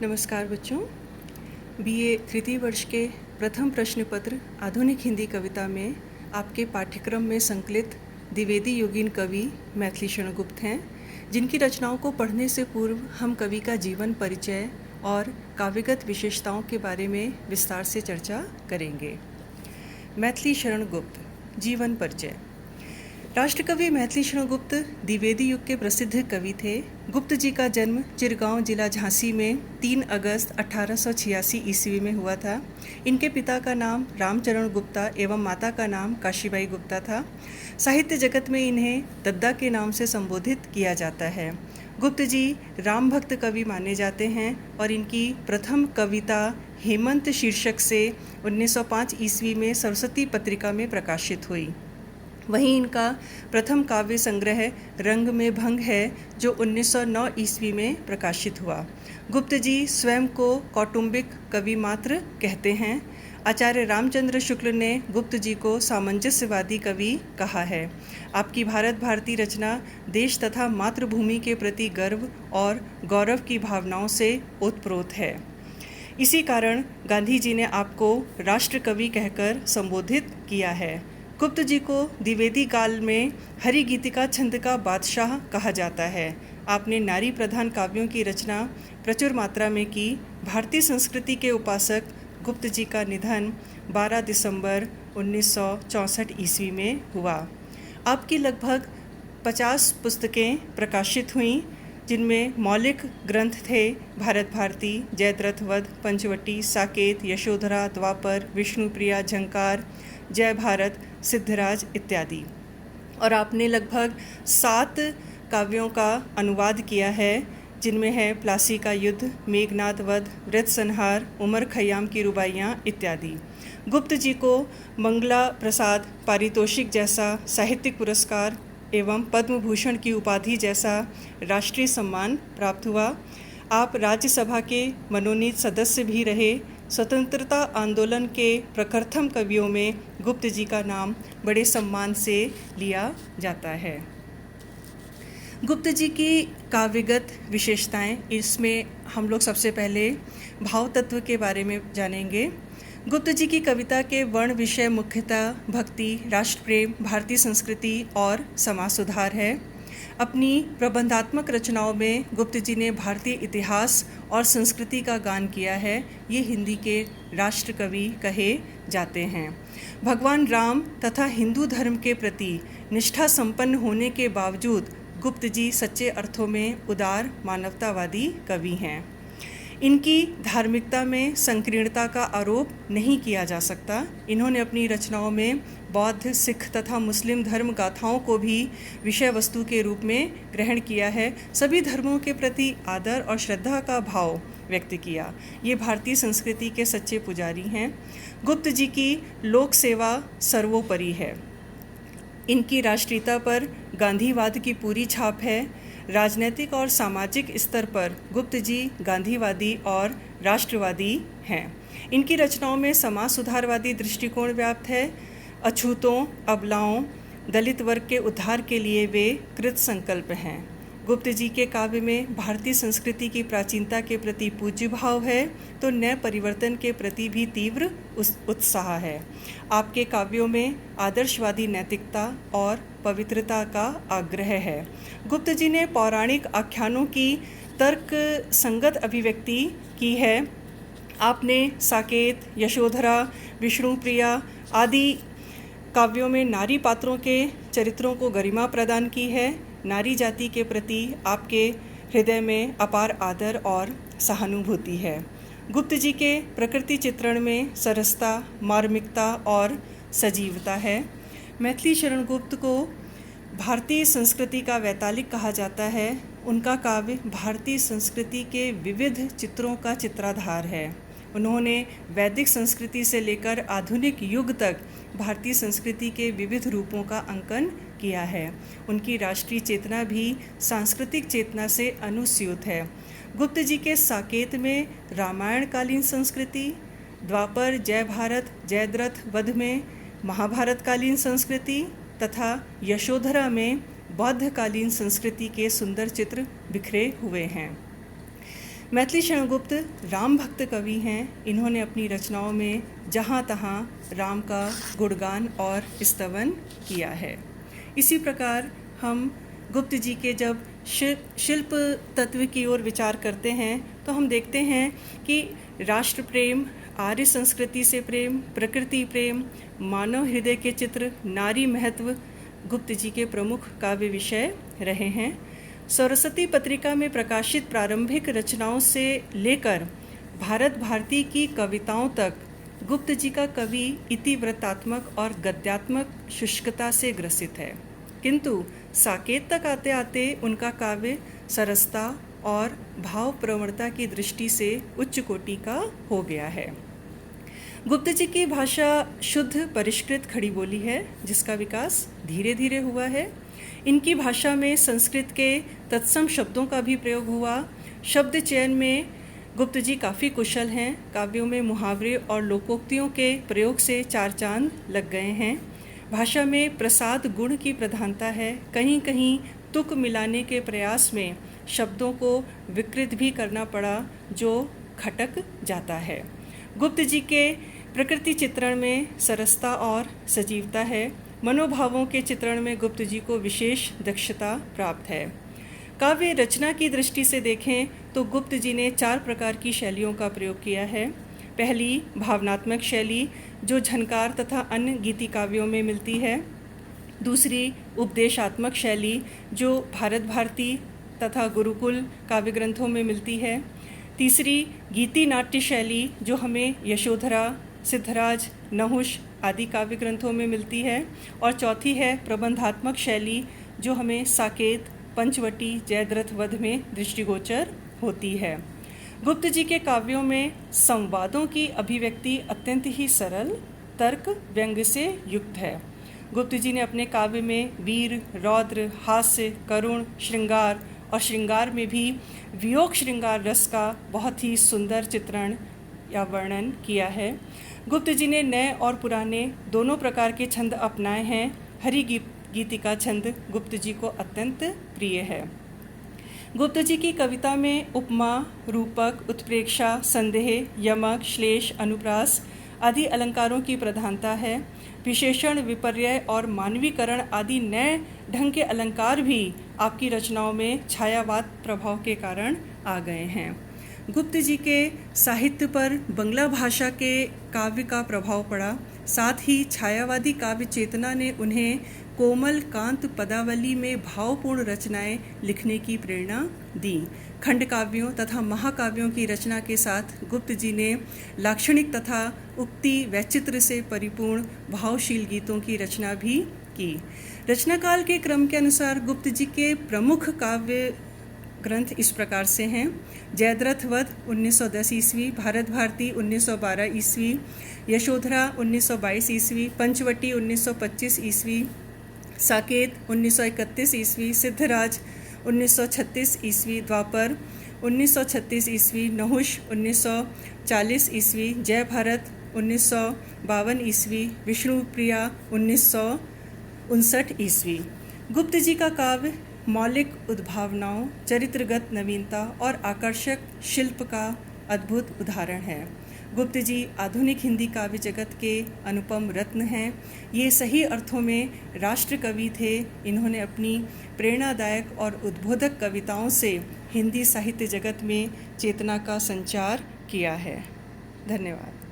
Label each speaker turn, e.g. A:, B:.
A: नमस्कार बच्चों। बीए तृतीय वर्ष के प्रथम प्रश्न पत्र आधुनिक हिंदी कविता में आपके पाठ्यक्रम में संकलित द्विवेदी योगीन कवि मैथिली शरण गुप्त हैं, जिनकी रचनाओं को पढ़ने से पूर्व हम कवि का जीवन परिचय और काव्यगत विशेषताओं के बारे में विस्तार से चर्चा करेंगे। मैथिली शरण गुप्त जीवन परिचय। राष्ट्रकवि मैथिली शरण गुप्त द्विवेदी युग के प्रसिद्ध कवि थे। गुप्त जी का जन्म चिरगांव जिला झांसी में 3 अगस्त 1886 ईस्वी में हुआ था। इनके पिता का नाम रामचरण गुप्ता एवं माता का नाम काशीबाई गुप्ता था। साहित्य जगत में इन्हें दद्दा के नाम से संबोधित किया जाता है। गुप्त जी राम भक्त कवि माने जाते हैं और इनकी प्रथम कविता हेमंत शीर्षक से 1905 ईस्वी में सरस्वती पत्रिका में प्रकाशित हुई। वहीं इनका प्रथम काव्य संग्रह रंग में भंग है, जो 1909 ईस्वी में प्रकाशित हुआ। गुप्त जी स्वयं को कौटुंबिक कवि मात्र कहते हैं। आचार्य रामचंद्र शुक्ल ने गुप्त जी को सामंजस्यवादी कवि कहा है। आपकी भारत भारती रचना देश तथा मातृभूमि के प्रति गर्व और गौरव की भावनाओं से ओतप्रोत है। इसी कारण गांधी जी ने आपको राष्ट्रकवि कहकर संबोधित किया है। गुप्त जी को द्विवेदी काल में हरि गीतिका छंद का बादशाह कहा जाता है। आपने नारी प्रधान काव्यों की रचना प्रचुर मात्रा में की। भारतीय संस्कृति के उपासक गुप्त जी का निधन 12 दिसंबर 1964 ईस्वी में हुआ। आपकी लगभग 50 पुस्तकें प्रकाशित हुईं, जिनमें मौलिक ग्रंथ थे भारत भारती, जयद्रथ वध, पंचवटी, साकेत, यशोधरा, द्वापर, विष्णुप्रिया, झंकार, जय भारत, सिद्धराज इत्यादि। और आपने लगभग 7 काव्यों का अनुवाद किया है, जिनमें है प्लासी का युद्ध, मेघनाद वध, वृत्त संहार, उमर खयाम की रुबाइयाँ इत्यादि। गुप्त जी को मंगला प्रसाद पारितोषिक जैसा साहित्यिक पुरस्कार एवं पद्म भूषण की उपाधि जैसा राष्ट्रीय सम्मान प्राप्त हुआ। आप राज्यसभा के मनोनीत सदस्य भी रहे। स्वतंत्रता आंदोलन के प्रखरतम कवियों में गुप्त जी का नाम बड़े सम्मान से लिया जाता है। गुप्त जी की काव्यगत विशेषताएं, इसमें हम लोग सबसे पहले भाव तत्व के बारे में जानेंगे। गुप्त जी की कविता के वर्ण विषय मुख्यतः भक्ति, राष्ट्र प्रेम, भारतीय संस्कृति और समाज सुधार है। अपनी प्रबंधात्मक रचनाओं में गुप्त जी ने भारतीय इतिहास और संस्कृति का गान किया है। ये हिंदी के राष्ट्र कवि कहे जाते हैं। भगवान राम तथा हिंदू धर्म के प्रति निष्ठा संपन्न होने के बावजूद गुप्त जी सच्चे अर्थों में उदार मानवतावादी कवि हैं। इनकी धार्मिकता में संकीर्णता का आरोप नहीं किया जा सकता। इन्होंने अपनी रचनाओं में बौद्ध, सिख तथा मुस्लिम धर्म गाथाओं को भी विषय वस्तु के रूप में ग्रहण किया है। सभी धर्मों के प्रति आदर और श्रद्धा का भाव व्यक्त किया। ये भारतीय संस्कृति के सच्चे पुजारी हैं। गुप्त जी की लोक सेवा सर्वोपरि है। इनकी राष्ट्रीयता पर गांधीवाद की पूरी छाप है। राजनैतिक और सामाजिक स्तर पर गुप्त जी गांधीवादी और राष्ट्रवादी हैं। इनकी रचनाओं में समाज सुधारवादी दृष्टिकोण व्याप्त है। अछूतों, अबलाओं, दलित वर्ग के उद्धार के लिए वे कृत संकल्प हैं। गुप्त जी के काव्य में भारतीय संस्कृति की प्राचीनता के प्रति पूज्य भाव है, तो नए परिवर्तन के प्रति भी तीव्र उत्साह है। आपके काव्यों में आदर्शवादी नैतिकता और पवित्रता का आग्रह है। गुप्त जी ने पौराणिक आख्यानों की तर्क संगत अभिव्यक्ति की है। आपने साकेत, यशोधरा, विष्णुप्रिया आदि काव्यों में नारी पात्रों के चरित्रों को गरिमा प्रदान की है। नारी जाति के प्रति आपके हृदय में अपार आदर और सहानुभूति है। गुप्त जी के प्रकृति चित्रण में सरसता, मार्मिकता और सजीवता है। मैथिली शरण गुप्त को भारतीय संस्कृति का वैतालिक कहा जाता है। उनका काव्य भारतीय संस्कृति के विविध चित्रों का चित्राधार है। उन्होंने वैदिक संस्कृति से लेकर आधुनिक युग तक भारतीय संस्कृति के विविध रूपों का अंकन किया है। उनकी राष्ट्रीय चेतना भी सांस्कृतिक चेतना से अनुस्यूत है। गुप्त जी के साकेत में रामायण कालीन संस्कृति, द्वापर, जय भारत, जयद्रथ वध में महाभारत कालीन संस्कृति तथा यशोधरा में बौद्धकालीन संस्कृति के सुंदर चित्र बिखरे हुए हैं। मैथिली शरण गुप्त राम भक्त कवि हैं। इन्होंने अपनी रचनाओं में जहाँ तहाँ राम का गुणगान और स्तवन किया है। इसी प्रकार हम गुप्त जी के जब शिल्प तत्व की ओर विचार करते हैं तो हम देखते हैं कि राष्ट्र प्रेम, आर्य संस्कृति से प्रेम, प्रकृति प्रेम, मानव हृदय के चित्र, नारी महत्व गुप्त जी के प्रमुख काव्य विषय रहे हैं। सरस्वती पत्रिका में प्रकाशित प्रारंभिक रचनाओं से लेकर भारत भारती की कविताओं तक गुप्त जी का कवि इतिवृत्तात्मक और गद्यात्मक शुष्कता से ग्रसित है, किंतु साकेत तक आते आते उनका काव्य सरसता और भाव प्रवणता की दृष्टि से उच्च कोटि का हो गया है। गुप्त जी की भाषा शुद्ध परिष्कृत खड़ी बोली है, जिसका विकास धीरे धीरे हुआ है। इनकी भाषा में संस्कृत के तत्सम शब्दों का भी प्रयोग हुआ। शब्द चयन में गुप्त जी काफ़ी कुशल हैं। काव्यों में मुहावरे और लोकोक्तियों के प्रयोग से चार चांद लग गए हैं। भाषा में प्रसाद गुण की प्रधानता है। कहीं कहीं तुक मिलाने के प्रयास में शब्दों को विकृत भी करना पड़ा, जो खटक जाता है। गुप्त जी के प्रकृति चित्रण में सरसता और सजीवता है। मनोभावों के चित्रण में गुप्त जी को विशेष दक्षता प्राप्त है। काव्य रचना की दृष्टि से देखें तो गुप्त जी ने 4 प्रकार की शैलियों का प्रयोग किया है। पहली भावनात्मक शैली, जो झनकार तथा अन्य गीति काव्यों में मिलती है। दूसरी उपदेशात्मक शैली, जो भारत भारती तथा गुरुकुल काव्य ग्रंथों में मिलती है। तीसरी गीति नाट्य शैली, जो हमें यशोधरा, सिद्धराज, नहुष आदि काव्य ग्रंथों में मिलती है। और चौथी है प्रबंधात्मक शैली, जो हमें साकेत, पंचवटी, जयद्रथ वध में दृष्टिगोचर होती है। गुप्त जी के काव्यों में संवादों की अभिव्यक्ति अत्यंत ही सरल, तर्क, व्यंग्य से युक्त है। गुप्त जी ने अपने काव्य में वीर, रौद्र, हास्य, करुण, श्रृंगार और श्रृंगार में भी वियोग श्रृंगार रस का बहुत ही सुंदर चित्रण या वर्णन किया है। गुप्त जी ने नए और पुराने दोनों प्रकार के छंद अपनाए हैं। हरि गीतिका छंद गुप्त जी को अत्यंत प्रिय है। गुप्त जी की कविता में उपमा, रूपक, उत्प्रेक्षा, संदेह, यमक, श्लेष, अनुप्रास आदि अलंकारों की प्रधानता है। विशेषण, विपर्यय और मानवीकरण आदि नए ढंग के अलंकार भी आपकी रचनाओं में छायावाद प्रभाव के कारण आ गए हैं। गुप्त जी के साहित्य पर बंगला भाषा के काव्य का प्रभाव पड़ा। साथ ही छायावादी काव्य चेतना ने उन्हें कोमल कांत पदावली में भावपूर्ण रचनाएं लिखने की प्रेरणा दी। खंड काव्यों तथा महाकाव्यों की रचना के साथ गुप्त जी ने लाक्षणिक तथा उक्ति वैचित्र से परिपूर्ण भावशील गीतों की रचना भी की। रचनाकाल के क्रम के अनुसार गुप्त जी के प्रमुख काव्य ग्रंथ इस प्रकार से हैं: जयद्रथ वध 1910 ईस्वी, भारत भारती 1912 ईस्वी, यशोधरा 1922 ईस्वी, पंचवटी 1925 ईस्वी, साकेत 1931 ईस्वी, सिद्धराज 1936 ईस्वी, द्वापर 1936 ईस्वी, नहुष 1940 ईस्वी, जय भारत 1952 ईस्वी, विष्णुप्रिया 1959 ईस्वी। गुप्त जी का काव्य मौलिक उद्भावनाओं, चरित्रगत नवीनता और आकर्षक शिल्प का अद्भुत उदाहरण है। गुप्त जी आधुनिक हिंदी काव्य जगत के अनुपम रत्न हैं। ये सही अर्थों में राष्ट्र कवि थे। इन्होंने अपनी प्रेरणादायक और उद्बोधक कविताओं से हिंदी साहित्य जगत में चेतना का संचार किया है। धन्यवाद।